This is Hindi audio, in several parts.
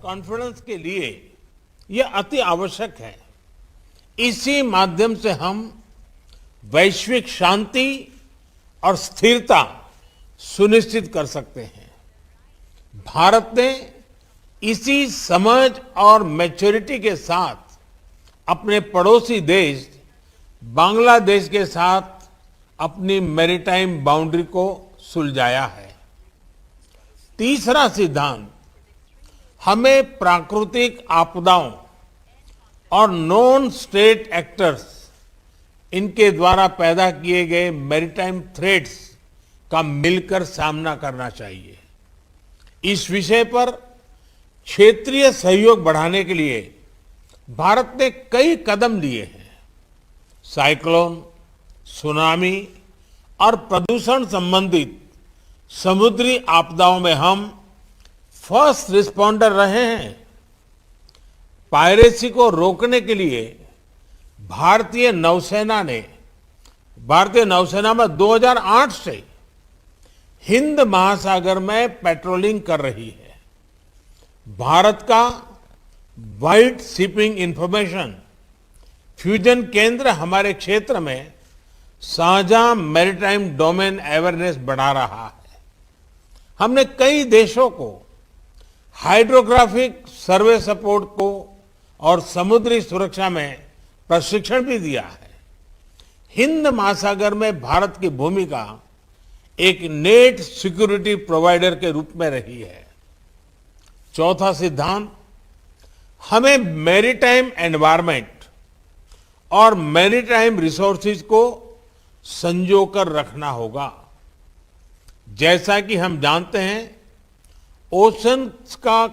कॉन्फिडेंस के लिए यह अति आवश्यक है। इसी माध्यम से हम वैश्विक शांति और स्थिरता सुनिश्चित कर सकते हैं। भारत ने इसी समझ और मैच्योरिटी के साथ अपने पड़ोसी देश बांग्लादेश के साथ अपनी मैरीटाइम बाउंड्री को सुलझाया है। तीसरा सिद्धांत, हमें प्राकृतिक आपदाओं और नॉन स्टेट एक्टर्स इनके द्वारा पैदा किए गए मैरीटाइम थ्रेट्स का मिलकर सामना करना चाहिए। इस विषय पर क्षेत्रीय सहयोग बढ़ाने के लिए भारत ने कई कदम लिए हैं। साइक्लोन, सुनामी और प्रदूषण संबंधित समुद्री आपदाओं में हम फर्स्ट रिस्पॉन्डर रहे हैं। पायरेसी को रोकने के लिए भारतीय नौसेना में 2008 से हिंद महासागर में पेट्रोलिंग कर रही है। भारत का वाइड शिपिंग इंफॉर्मेशन फ्यूजन केंद्र हमारे क्षेत्र में साझा मैरीटाइम डोमेन अवेयरनेस बढ़ा रहा है। हमने कई देशों को हाइड्रोग्राफिक सर्वे सपोर्ट को और समुद्री सुरक्षा में प्रशिक्षण भी दिया है। हिंद महासागर में भारत की भूमिका एक नेट सिक्योरिटी प्रोवाइडर के रूप में रही है। चौथा सिद्धांत, हमें मैरीटाइम एनवायरनमेंट और मैरीटाइम रिसोर्सेज को संजोकर रखना होगा। जैसा कि हम जानते हैं, ओशन का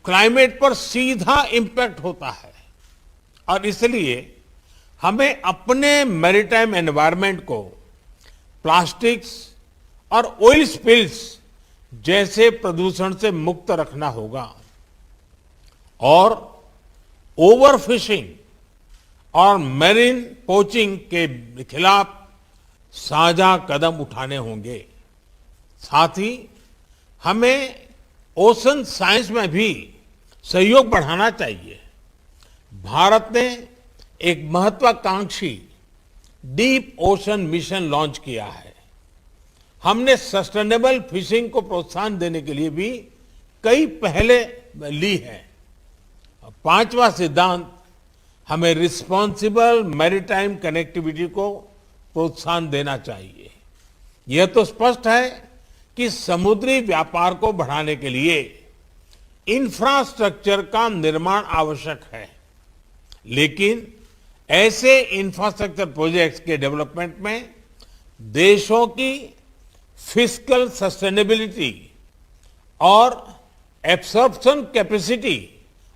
क्लाइमेट पर सीधा इंपैक्ट होता है और इसलिए हमें अपने मैरीटाइम एनवायरनमेंट को प्लास्टिक्स और ऑयल स्पिल्स जैसे प्रदूषण से मुक्त रखना होगा और ओवरफिशिंग और मैरीन पोचिंग के खिलाफ साझा कदम उठाने होंगे। साथ ही हमें ओशन साइंस में भी सहयोग बढ़ाना चाहिए। भारत ने एक महत्वाकांक्षी डीप ओशन मिशन लॉन्च किया है। हमने सस्टेनेबल फिशिंग को प्रोत्साहन देने के लिए भी कई पहले ली हैं। पांचवा सिद्धांत, हमें रिस्पॉन्सिबल मैरीटाइम कनेक्टिविटी को प्रोत्साहन देना चाहिए। यह तो स्पष्ट है कि समुद्री व्यापार को बढ़ाने के लिए इंफ्रास्ट्रक्चर का निर्माण आवश्यक है, लेकिन ऐसे इंफ्रास्ट्रक्चर प्रोजेक्ट्स के डेवलपमेंट में देशों की फिस्कल सस्टेनेबिलिटी और एब्सॉर्प्शन कैपेसिटी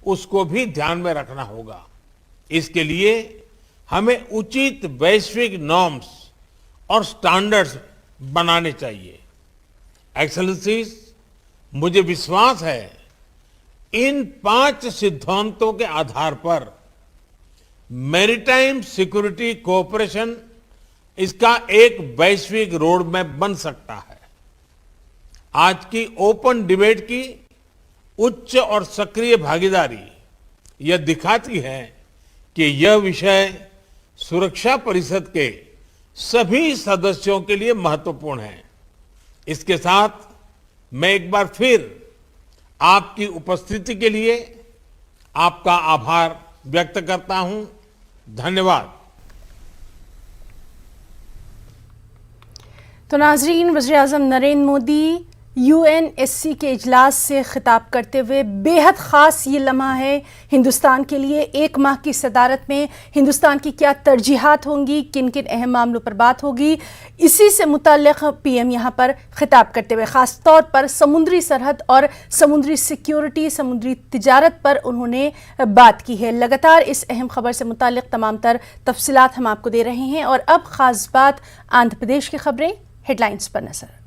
उसको भी ध्यान में रखना होगा। इसके लिए हमें उचित वैश्विक नॉर्म्स और स्टैंडर्ड्स बनाने चाहिए। एक्सेलेंसीज, मुझे विश्वास है इन 5 सिद्धांतों के आधार पर मैरीटाइम सिक्योरिटी कोऑपरेशन इसका एक वैश्विक रोड मैप बन सकता है। आज की ओपन डिबेट की उच्च और सक्रिय भागीदारी यह दिखाती है कि यह विषय सुरक्षा परिषद के सभी सदस्यों के लिए महत्वपूर्ण है। इसके साथ मैं एक बार फिर आपकी उपस्थिति के लिए आपका आभार व्यक्त करता हूं। धन्यवाद। तो नाजरीन, वज़ीर-ए-आज़म नरेंद्र मोदी UNSC के इजलास से खिताब करते हुए बेहद ख़ास ये लम्हा है हिंदुस्तान के लिए। 1 माह की सदारत में हिंदुस्तान की क्या तरजीहात होंगी, किन किन अहम मामलों पर बात होगी, इसी से मुताल्लिक़ PM यहाँ पर खिताब करते हुए ख़ास तौर पर समुद्री सरहद और समुद्री सिक्योरिटी, समुद्री तिजारत पर उन्होंने बात की है। लगातार इस अहम खबर से मुताल्लिक़ तमाम तर तफसीलात हम आपको दे रहे हैं और अब ख़ास बात आंध्र प्रदेश की खबरें, हेडलाइंस पर नज़र।